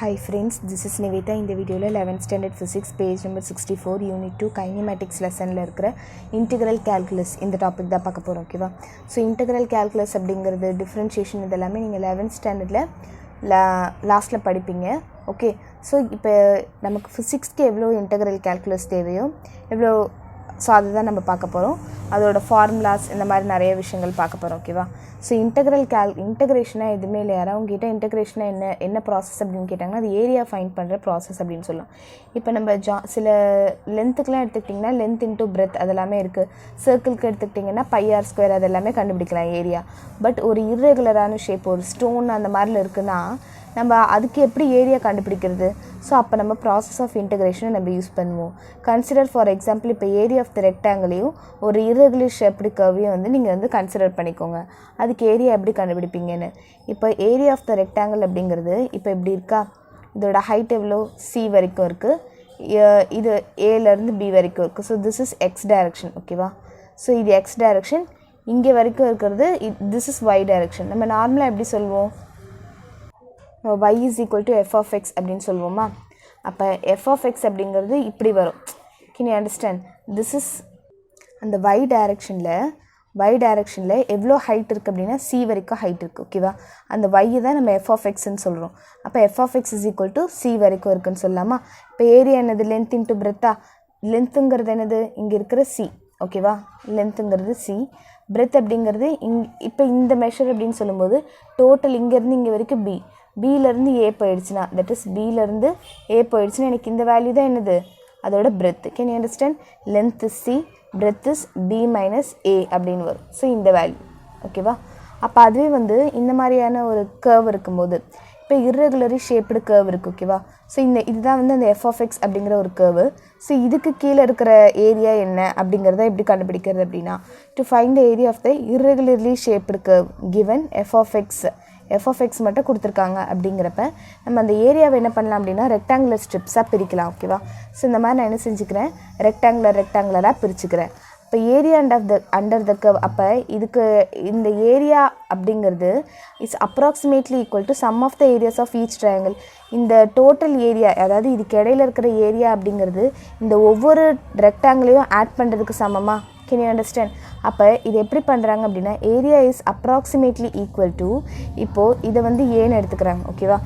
Hi friends, this is Nivita. In the video 11th standard physics page number 64 unit 2 kinematics lesson la irukra integral calculus இந்த topic தான் பார்க்க போறோம். ஓகேவா? So integral calculus அப்படிங்கிறது differentiation இதெல்லாமே நீங்கள் 11th ஸ்டாண்டர்டில் லாஸ்ட்டில் படிப்பீங்க. ஓகே, ஸோ இப்போ நமக்கு ஃபிசிக்ஸ்க்கு எவ்வளோ இன்டெக்ரல் கேல்குலஸ் தேவையோ எவ்வளோ, ஸோ அதுதான் நம்ம பார்க்க போகிறோம். அதோட ஃபார்முலாஸ் இந்த மாதிரி நிறைய விஷயங்கள் பார்க்க போகிறோம். ஓகேவா? ஸோ இன்டெக்ரேஷனாக எதுவுமே இல்லை. யாராவது உங்ககிட்ட இன்டெக்ரேஷனாக என்ன ப்ராசஸ் அப்படின்னு கேட்டாங்கன்னா அது ஏரியா ஃபைண்ட் பண்ணுற ப்ராசஸ் அப்படின்னு சொல்லலாம். இப்போ நம்ம சில லென்த்துக்கெலாம் எடுத்துக்கிட்டிங்கன்னா லென்த் இன்டூ பிரெத் அதெல்லாமே இருக்குது. சர்க்கிளுக்கு எடுத்துக்கிட்டிங்கன்னா πr ஸ்கொயர் அதெல்லாமே கண்டுபிடிக்கலாம் ஏரியா. பட் ஒரு இர்ரெகுலரான ஷேப், ஒரு ஸ்டோன் அந்த மாதிரில இருக்குன்னா நம்ம அதுக்கு எப்படி ஏரியா கண்டுபிடிக்கிறது? ஸோ அப்போ நம்ம ப்ராசஸ் ஆஃப் இன்டெக்ரேஷனை நம்ம யூஸ் பண்ணுவோம். கன்சிடர் ஃபார் எக்ஸாம்பிள் இப்போ ஏரியா ஆஃப் த ரெக்டாங்கிளையும் ஒரு இர்ரெகுலர் ஷேப்டு கர்வையும் வந்து நீங்கள் வந்து கன்சிடர் பண்ணிக்கோங்க. அதுக்கு ஏரியா எப்படி கண்டுபிடிப்பீங்கன்னு. இப்போ ஏரியா ஆஃப் த ரெக்டாங்கிள் அப்படிங்கிறது இப்போ இப்படி இருக்கா, இதோட ஹைட் எவ்வளோ, சி வரைக்கும் இருக்குது, இது ஏலேருந்து பி வரைக்கும் இருக்குது. So this is X direction. ஓகேவா? ஸோ இது எக்ஸ் டைரக்ஷன், இங்கே வரைக்கும் இருக்கிறது திஸ் இஸ் ஒய் டைரக்ஷன். நம்ம நார்மலாக எப்படி சொல்லுவோம், y is equal to f of x அப்படின்னு சொல்லுவோமா? அப்போ f of x அப்படிங்கிறது இப்படி வரும். Can you understand? This is அந்த y டைரக்ஷனில் எவ்வளோ ஹைட் இருக்குது அப்படின்னா c வரைக்கும் ஹைட் இருக்குது. ஓகேவா? அந்த y தான் நம்ம f of xன்னு சொல்கிறோம். அப்போ f of x is equal to c வரைக்கும் இருக்குன்னு சொல்லலாமா? இப்போ ஏரியா என்னது, லென்த் இன்ட்டு பிரெத்தா. லென்த்துங்கிறது என்னது, இங்கே இருக்கிற c. ஓகேவா? லென்த்துங்கிறது c, பிரெத் அப்படிங்கிறது இப்போ இந்த மெஷர் அப்படின்னு சொல்லும்போது டோட்டல் இங்கேருந்து இங்கே வரைக்கும் b, பியிலேருந்து ஏ போயிடுச்சுன்னா, தட் இஸ் பியிலேருந்து ஏ போயிடுச்சுன்னா எனக்கு இந்த வேல்யூ தான் என்னது, அதோட breadth. Can you understand? Length is C, breadth is B minus A அப்படின்னு வரும். ஸோ இந்த வேல்யூ. ஓகேவா? அப்போ அதுவே வந்து இந்த மாதிரியான ஒரு கர்வ் இருக்கும்போது இப்போ இர்ரெகுலரி ஷேப்டு கர்வ் இருக்குது. ஓகேவா? ஸோ இதுதான் வந்து அந்த எஃப் ஆஃப் எக்ஸ் அப்படிங்கிற ஒரு கர்வு. ஸோ இதுக்கு கீழே இருக்கிற ஏரியா என்ன அப்படிங்கிறத எப்படி கண்டுபிடிக்கிறது அப்படின்னா, to find the area of the irregularly shaped curve given F of X மட்டும் கொடுத்துருக்காங்க அப்படிங்கிறப்ப நம்ம அந்த ஏரியாவை என்ன பண்ணலாம் அப்படின்னா ரெக்டாங்குலர் ஸ்ட்ரிப்ஸாக பிரிக்கலாம். ஓகேவா? ஸோ இந்த மாதிரி நான் என்ன செஞ்சுக்கிறேன், ரெக்டாங்குலராக பிரிச்சுக்கிறேன். இப்போ ஏரியா அண்டர் த கர்வ், அப்போ இதுக்கு இந்த ஏரியா அப்படிங்கிறது it's approximately equal to sum of the areas of each triangle. இந்த டோட்டல் ஏரியா, அதாவது இதுக்கு இடையில இருக்கிற ஏரியா அப்படிங்கிறது இந்த ஒவ்வொரு ரெக்டாங்கிளையும் ஆட் பண்ணுறதுக்கு சமமாக. Can you understand? அப்போ இது எப்படி பண்ணுறாங்க அப்படின்னா area is approximately equal to, இப்போது இதை வந்து ஏன்னு எடுத்துக்கிறாங்க. ஓகேவா?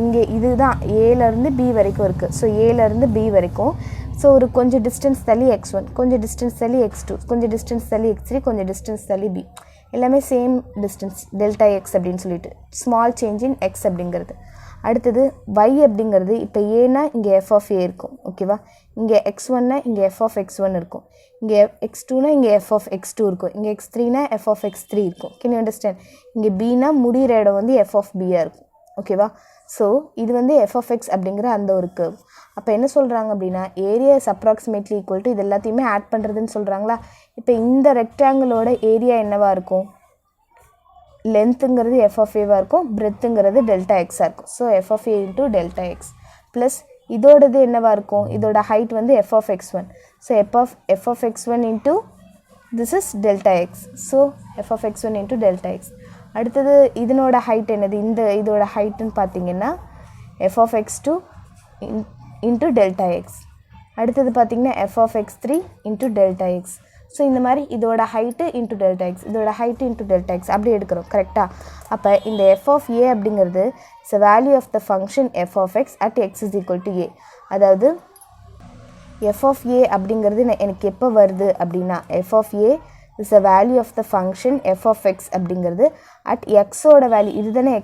இங்கே இதுதான் ஏலேருந்து பி வரைக்கும் இருக்குது. ஸோ ஏலேருந்து பி வரைக்கும். ஸோ ஒரு கொஞ்சம் டிஸ்டன்ஸ் தள்ளி x1, கொஞ்சம் டிஸ்டன்ஸ் தள்ளி x2, கொஞ்சம் டிஸ்டன்ஸ் தள்ளி x3, கொஞ்சம் டிஸ்டன்ஸ் தள்ளி b, எல்லாமே சேம் டிஸ்டன்ஸ் டெல்டா எக்ஸ் அப்படின்னு சொல்லிட்டு ஸ்மால் சேஞ்ச் இன் எக்ஸ் அப்படிங்கிறது. அடுத்தது y அப்படிங்கிறது இப்போ ஏன்னா இங்கே f of a இருக்கும். ஓகேவா? இங்கே x1னா இங்கே f of x1 இருக்கும், இங்கே x2னா இங்கே f of x2 இருக்கும், இங்கே x3னா f of x3 இருக்கும். Can you understand? இங்கே bனா முடிகிற இடம் வந்து f of bயாக இருக்கும். ஓகேவா? ஸோ இது வந்து f of x அப்படிங்கிற அந்த ஒரு கர்வ். அப்போ என்ன சொல்கிறாங்க அப்படின்னா area is approximately equal to, இது எல்லாத்தையுமே ஆட் பண்ணுறதுன்னு சொல்கிறாங்களா? இப்போ இந்த ரெக்டாங்கிளோட ஏரியா என்னவாக இருக்கும், லென்த்துங்கிறது f of a இருக்கும், பிரெத்துங்கிறது டெல்டா எக்ஸாக இருக்கும். So f of a into delta X plus இதோடது என்னவாக இருக்கும், இதோட ஹைட் வந்து f of x1. So f of x1 into this is delta X. So f of x1 into delta X. அடுத்தது இதனோட ஹைட் என்னது, இதோட ஹைட்டுன்னு பார்த்தீங்கன்னா f of x2 into delta X. அடுத்தது பார்த்தீங்கன்னா f of x3 into delta X. So இந்த மாதிரி இதோட ஹைட்டு இன்ட்டு டெல்டா எக்ஸ், இதோட ஹைட்டு இன்ட்டு டெல்டா எக்ஸ் அப்படி எடுக்கிறோம். கரெக்டாக? அப்போ இந்த f of a அப்படிங்கிறது it's a value of the function f of x at x is equal to a. அதாவது f of a அப்படிங்கிறது எனக்கு எப்போ வருது அப்படின்னா f of a is a value of the function f of x அப்படிங்கிறது at xோட value, இது தானே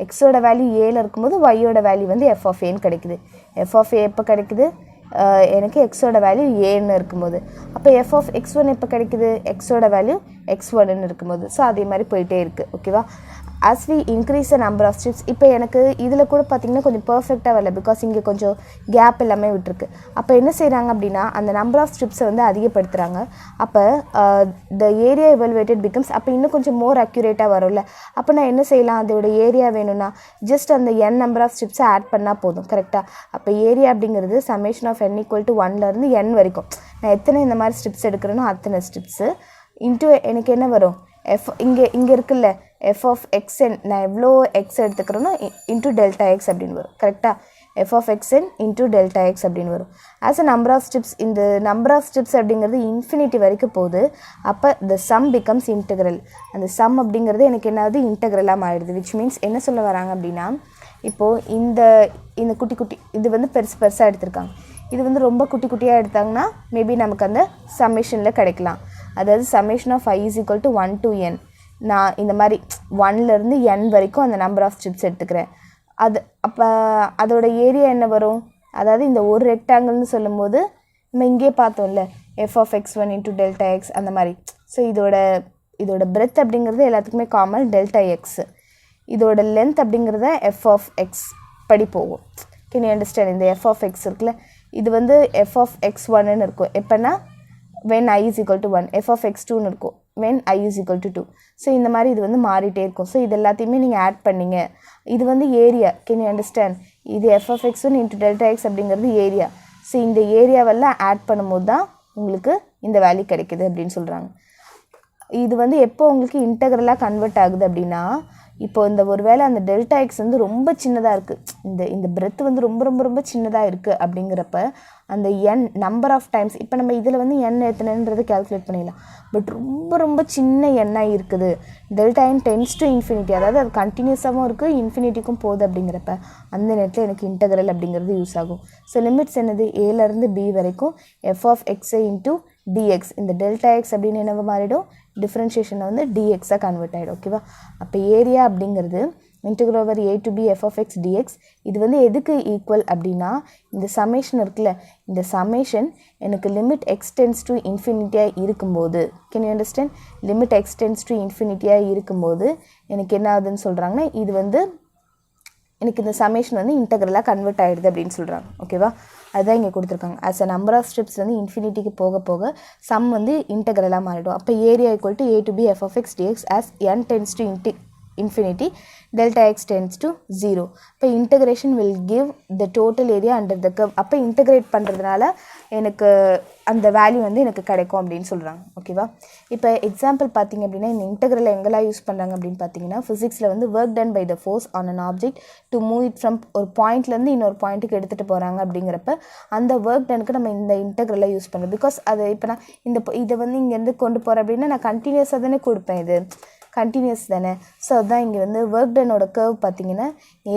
எக்ஸோட வேல்யூ ஏல இருக்கும்போது ஒய்யோட வேல்யூ வந்து f of aன்னு கிடைக்குது. f of a எப்போ கிடைக்குது, எனக்கு எக்ஸோட வேல்யூ ஏன்னு இருக்கும்போது. அப்போ f of x1 எப்போ கிடைக்குது, எக்ஸோட வேல்யூ x1ன்னு இருக்கும்போது. ஸோ அதே மாதிரி போயிட்டே இருக்குது. ஓகேவா? as we increase the number of strips, இப்போ எனக்கு இதில் கூட பார்த்திங்கன்னா கொஞ்சம் பர்ஃபெக்டாக வரல, பிகாஸ் இங்கே கொஞ்சம் கேப் எல்லாமே விட்டுருக்கு. அப்போ என்ன செய்கிறாங்க அப்படின்னா அந்த நம்பர் ஆஃப் ஸ்ட்ரிப்ஸை வந்து அதிகப்படுத்துகிறாங்க. அப்போ த ஏரியா எவல்வேட்டட் பிகம்ஸ், அப்போ இன்னும் கொஞ்சம் மோர் அக்யூரேட்டாக வரும்ல. அப்போ நான் என்ன செய்யலாம், அதோட ஏரியா வேணும்னா ஜஸ்ட் அந்த n நம்பர் ஆஃப் ஸ்ட்ரிப்ஸை ஆட் பண்ணால் போதும். கரெக்டாக? அப்போ ஏரியா அப்படிங்கிறது summation of n equal to 1லேருந்து n வரைக்கும், நான் எத்தனை இந்த மாதிரி ஸ்ட்ரிப்ஸ் எடுக்கிறேனோ அத்தனை ஸ்ட்ரிப்ஸு இன்ட்டு எனக்கு என்ன வரும், இங்கே இருக்குல்ல எஃப் ஆஃப் எக்ஸ்என் நான் எவ்வளோ எக்ஸ் எடுத்துக்கிறேனோ இன்ட்டு டெல்டா எக்ஸ் அப்படின்னு வரும். கரெக்டாக? F of X N into delta X அப்படின்னு வரும். As a number of steps, இந்த நம்பர் ஆஃப் ஸ்டெப்ஸ் அப்படிங்கிறது இன்ஃபினிட்டி வரைக்கும் போகுது. அப்போ த சம் பிகம்ஸ் இன்டெக்ரல். அந்த சம் அப்படிங்கிறது எனக்கு என்னாவது இன்டெக்ரலாக மாறிடுது. விச் மீன்ஸ் என்ன சொல்ல வராங்க அப்படின்னா, இப்போது இந்த குட்டி குட்டி இது வந்து பெருசாக எடுத்திருக்காங்க. இது வந்து ரொம்ப குட்டி குட்டியாக எடுத்தாங்கன்னா மேபி நமக்கு அந்த சம்மேஷனில் கிடைக்கலாம். அதாவது summation of I is equal to 1 to n. நான் இந்த மாதிரி 1லேருந்து n வரைக்கும் அந்த நம்பர் ஆஃப் ஸ்ட்ரிப்ஸ் எடுத்துக்கிறேன். அப்போ அதோட ஏரியா என்ன வரும்? அதாவது இந்த ஒரு ரெக்டாங்கிள்னு சொல்லும் போது நம்ம இங்கே பார்த்தோம்ல F of x1 into delta X அந்த மாதிரி. ஸோ இதோட பிரெத் அப்படிங்கிறது எல்லாத்துக்குமே காமன் டெல்டா எக்ஸ். இதோட லென்த் அப்படிங்கிறத எஃப் ஆஃப் எக்ஸ் படி போகும். Can you understand? இந்த எஃப் ஆஃப் எக்ஸ் இருக்குல்ல, இது வந்து எஃப் ஆஃப் x1ன்னு இருக்கும் எப்போனா when I is equal to 1. F of x2ன்னு இருக்கும் when I is equal to 2. So இந்த மாதிரி இது வந்து மாறிட்டே இருக்கும். ஸோ இது எல்லாத்தையுமே நீங்கள் ஆட் பண்ணிங்க. இது வந்து ஏரியா. Can you understand? இது F of x1 into delta X அப்படிங்கிறது ஏரியா. ஸோ இந்த ஏரியாவெல்லாம் ஆட் பண்ணும்போது தான் உங்களுக்கு இந்த வேல்யூ கிடைக்குது அப்படின்னு சொல்கிறாங்க. இது வந்து எப்போ உங்களுக்கு இன்டெக்ரலாக கன்வெர்ட் ஆகுது அப்படின்னா, இப்போ இந்த ஒரு வேளை அந்த டெல்டா எக்ஸ் வந்து ரொம்ப சின்னதாக இருக்குது, இந்த பிரெத் வந்து ரொம்ப ரொம்ப ரொம்ப சின்னதாக இருக்குது அப்படிங்கிறப்ப அந்த என் நம்பர் ஆஃப் டைம்ஸ், இப்போ நம்ம இதில் வந்து என் எத்தனைன்றது கேல்குலேட் பண்ணிடலாம். பட் ரொம்ப ரொம்ப சின்ன எண்ணாக இருக்குது, delta n tends to infinity, அதாவது அது கண்டினியூஸாகவும் இருக்குது இன்ஃபினிட்டிக்கும் போகுது அப்படிங்கிறப்ப அந்த நேரத்தில் எனக்கு இன்டெக்ரல் அப்படிங்கிறது யூஸ் ஆகும். ஸோ லிமிட்ஸ் என்னது? ஏலேருந்து பி வரைக்கும் F of X I into DX. இந்த டெல்டா எக்ஸ் அப்படின்னு என்ன மாறிடும்? டிஃப்ரென்ஷியேஷனை வந்து டிஎக்ஸாக கன்வெர்ட் ஆகிடும். ஓகேவா? அப்போ ஏரியா அப்படிங்கிறது integral over a to b f of x dx. இது வந்து எதுக்கு ஈக்குவல் அப்படின்னா, இந்த சமேஷன் இருக்குல்ல, இந்த சமேஷன் எனக்கு லிமிட் x டென்ஸ் டு இன்ஃபினிட்டியாக இருக்கும்போது, can you understand? Limit x tends to இன்ஃபினிட்டியாக இருக்கும்போது எனக்கு என்ன ஆகுதுன்னு சொல்கிறாங்கன்னா, இது வந்து எனக்கு இந்த சமேஷன் வந்து இன்டெக்ரலாக கன்வெர்ட் ஆகிடுது அப்படின்னு சொல்கிறாங்க. ஓகேவா? அதுதான் இங்கே கொடுத்துருக்காங்க. As a number of steps வந்து இன்ஃபினிட்டிக்கு போக போக சம் வந்து இன்டெக்ரலாக மாறிடும். அப்போ area equal to a to b f of x dx as n tends to infinity delta x tends to 0. இப்போ integration will give the total area under the curve. அப்போ இன்டெகிரேட் பண்ணுறதுனால எனக்கு அந்த வேல்யூ வந்து எனக்கு கிடைக்கும் அப்படின்னு சொல்கிறாங்க. ஓகேவா? இப்போ எக்ஸாம்பிள் பார்த்தீங்க அப்படின்னா, இந்த இன்டெகிரல் எங்கெல்லாம் யூஸ் பண்ணுறாங்க அப்படின்னு பார்த்தீங்கன்னா, ஃபிசிக்ஸில் வந்து work done by the force on an object to move it from ஒரு பாயிண்ட்லேருந்து இன்னொரு பாயிண்ட்டுக்கு எடுத்துகிட்டு போகிறாங்க அப்படிங்கிறப்ப அந்த ஒர்க் டனுக்கு நம்ம இந்த இன்டெகிரலை யூஸ் பண்ணுறோம். பிகாஸ் அது இப்போ நான் இதை வந்து இங்கேருந்து கொண்டு போகிறேன் அப்படின்னா நான் கண்டினியூஸாக தானே கொடுப்பேன், இது கண்டினியூஸ் தானே. ஸோ அதுதான் இங்கே வந்து ஒர்க் டனோட கர்வ் பார்த்தீங்கன்னா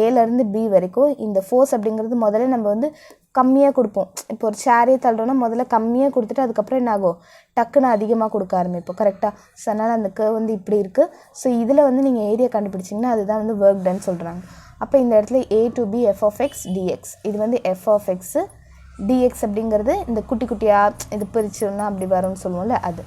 ஏலேருந்து பி வரைக்கும் இந்த ஃபோர்ஸ் அப்படிங்கிறது முதல்ல நம்ம வந்து கம்மியாக கொடுப்போம். இப்போ ஒரு சேரே தள்ளுறோன்னா முதல்ல கம்மியாக கொடுத்துட்டு அதுக்கப்புறம் என்ன ஆகும், டக்குன்னு அதிகமாக கொடுக்க ஆரம்பிப்போம். கரெக்டாக? ஸோ அதனால் அந்த கர்வ் வந்து இப்படி இருக்குது. ஸோ இதில் வந்து நீங்கள் ஏரியா கண்டுபிடிச்சிங்கன்னா அதுதான் வந்து ஒர்க் டன் சொல்கிறாங்க. அப்போ இந்த இடத்துல a to b f of x dx, இது வந்து f of x dx அப்படிங்கிறது இந்த குட்டி குட்டியாக இது பிரிச்சோன்னா அப்படி வரும்னு சொல்லுவோம்ல அது.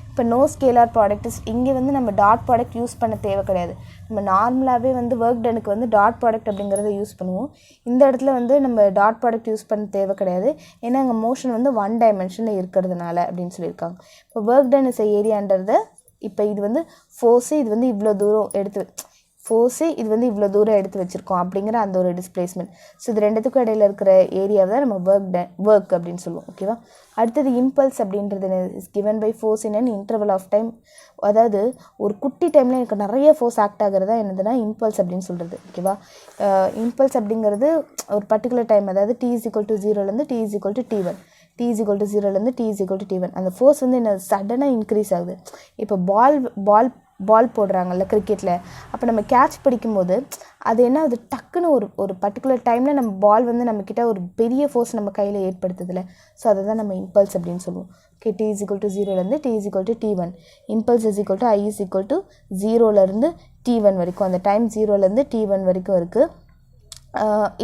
இப்போ நோ ஸ்கேலார் ப்ராடக்ட் இங்கே வந்து நம்ம டாட் ப்ராடக்ட் யூஸ் பண்ண தேவை கிடையாது. நம்ம நார்மலாகவே வந்து ஒர்க் டனுக்கு வந்து டாட் ப்ராடக்ட் அப்படிங்கிறத யூஸ் பண்ணுவோம். இந்த இடத்துல வந்து நம்ம டாட் ப்ராடக்ட் யூஸ் பண்ண தேவை கிடையாது. ஏன்னா அங்கே மோஷன் வந்து 1 டைமென்ஷனில் இருக்கிறதுனால அப்படின்னு சொல்லியிருக்காங்க. இப்போ ஒர்க் டன் இஸ் ஏரியான்றது, இப்போ இது வந்து ஃபோர்ஸு, இது வந்து இவ்வளோ தூரம் இது வந்து இவ்வளோ தூரம் எடுத்து வச்சுருக்கோம் அப்படிங்கிற அந்த ஒரு டிஸ்பிளேஸ்மெண்ட். ஸோ இது ரெண்டுத்துக்கும் இடையில இருக்கிற ஏரியாவை தான் நம்ம ஒர்க் அப்படின்னு சொல்லுவோம். ஓகேவா? அடுத்தது இம்பல்ஸ் அப்படின்றது is given by force in an interval of time. அதாவது ஒரு குட்டி டைமில் எனக்கு நிறைய ஃபோர்ஸ் ஆக்ட் ஆகிறதா என்னதுன்னா இம்பல்ஸ் அப்படின்னு சொல்கிறது. ஓகேவா? இம்பல்ஸ் அப்படிங்கிறது ஒரு பர்டிகுலர் டைம், அதாவது t is equal to 0லேருந்து t is equal to t1, t is equal to 0லேருந்து t is equal to t1. அந்த ஃபோர்ஸ் வந்து என்ன சடனாக இன்க்ரீஸ் ஆகுது. இப்போ பால் போடுறாங்கல்ல கிரிக்கெட்டில், அப்போ நம்ம கேட்ச் பிடிக்கும்போது அது என்ன ஆகுது, டக்குன்னு ஒரு பர்டிகுலர் டைமில் நம்ம பால் வந்து நம்மக்கிட்ட ஒரு பெரிய ஃபோர்ஸ் நம்ம கையில் ஏற்படுத்துதில்ல. ஸோ அதை தான் நம்ம இம்பல்ஸ் அப்படின்னு சொல்லுவோம். Okay, t is equal to 0லேருந்து t is equal to t1, impulse is equal to I is equal to 0லேருந்து t1 வரைக்கும், அந்த டைம் 0லேருந்து t1 வரைக்கும் இருக்குது.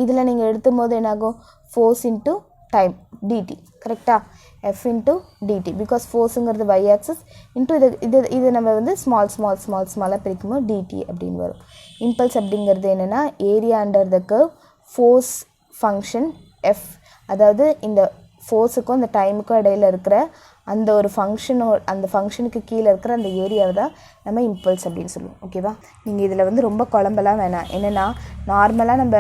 இதில் நீங்கள் எடுத்தும் போது என்னாகும், ஃபோர்ஸ் இன்ட்டு டைம் dt. கரெக்டாக? f இன்ட்டு dt, பிகாஸ் ஃபோர்ஸுங்கிறது y ஆக்சஸ் இன்ட்டு இது நம்ம வந்து ஸ்மாலாக பிரிக்கும்போது dt அப்படின்னு வரும். இம்பல்ஸ் அப்படிங்கிறது என்னென்னா area under the curve force function f, அதாவது இந்த ஃபோர்ஸுக்கும் அந்த டைமுக்கும் இடையில் இருக்கிற அந்த ஒரு ஃபங்க்ஷனுக்கு கீழே இருக்கிற அந்த ஏரியாவை தான் நம்ம இம்பல்ஸ் அப்படின்னு சொல்லுவோம். ஓகேவா? நீங்கள் இதில் வந்து ரொம்ப குழம்பெல்லாம் வேணாம். என்னென்னா நார்மலாக நம்ம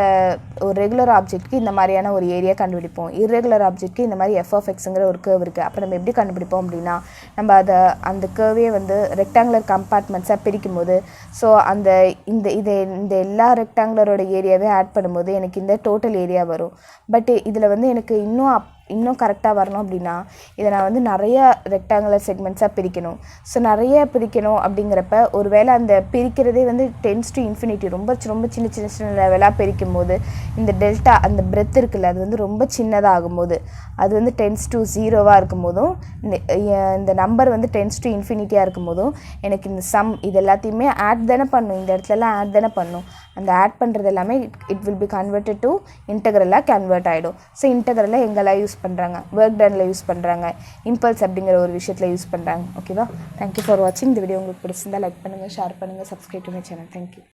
ஒரு ரெகுலர் ஆப்ஜெக்ட்க்கு இந்த மாதிரியான ஒரு ஏரியா கண்டுபிடிப்போம். இர்ரெகுலர் ஆப்ஜெக்ட்க்கு இந்த மாதிரி f(x)ங்கிற ஒரு கேர்வ் இருக்குது. அப்போ நம்ம எப்படி கண்டுபிடிப்போம் அப்படின்னா, நம்ம அந்த கேர்வே வந்து ரெக்டாங்குலர் கம்பார்ட்மெண்ட்ஸாக பிரிக்கும் போது, ஸோ இந்த எல்லா ரெக்டாங்குலரோட ஏரியாவே ஆட் பண்ணும்போது எனக்கு இந்த டோட்டல் ஏரியா வரும். பட் இதில் வந்து எனக்கு இன்னும் கரெக்டாக வரணும் அப்படின்னா இதை நான் வந்து நிறைய ரெக்டாங்குலர் செக்மெண்ட்ஸாக பிரிக்கணும். ஸோ நிறைய பிரிக்கணும் அப்படிங்கிறப்ப ஒரு வேளை அந்த பிரிக்கிறதே வந்து டென்ஸ் டு இன்ஃபினிட்டி, ரொம்ப சின்ன லெவலாக பிரிக்கும் போது இந்த டெல்டா அந்த பிரெத் இருக்குல்ல, அது வந்து ரொம்ப சின்னதாக ஆகும்போது, அது வந்து டென்ஸ் டு 0வாக இருக்கும் போதும், இந்த நம்பர் வந்து டென்ஸ் டு இன்ஃபினிட்டியாக இருக்கும் போதும் எனக்கு இந்த சம் இது எல்லாத்தையுமே ஆட் தானே பண்ணும். இந்த இடத்துலலாம் ஆட் தானே பண்ணும். அந்த ஆட் பண்ணுறது எல்லாமே it will be converted to இன்டெக்ரலாக கன்வெர்ட் ஆகிடும். ஸோ இன்டெக்ரலாக எங்கெல்லாம் யூஸ் பண்ணுறாங்க, ஒர்க் டனில் யூஸ் பண்ணுறாங்க, இம்பல்ஸ் அப்படிங்கிற ஒரு விஷயத்தில் யூஸ் பண்ணுறாங்க. ஓகேவா? தேங்க்யூ ஃபார் வாட்சிங். இந்த வீடியோ உங்களுக்கு பிடிச்சிருந்தால் லைக் பண்ணுங்கள், ஷேர் பண்ணுங்கள், subscribe to my channel. Thank you.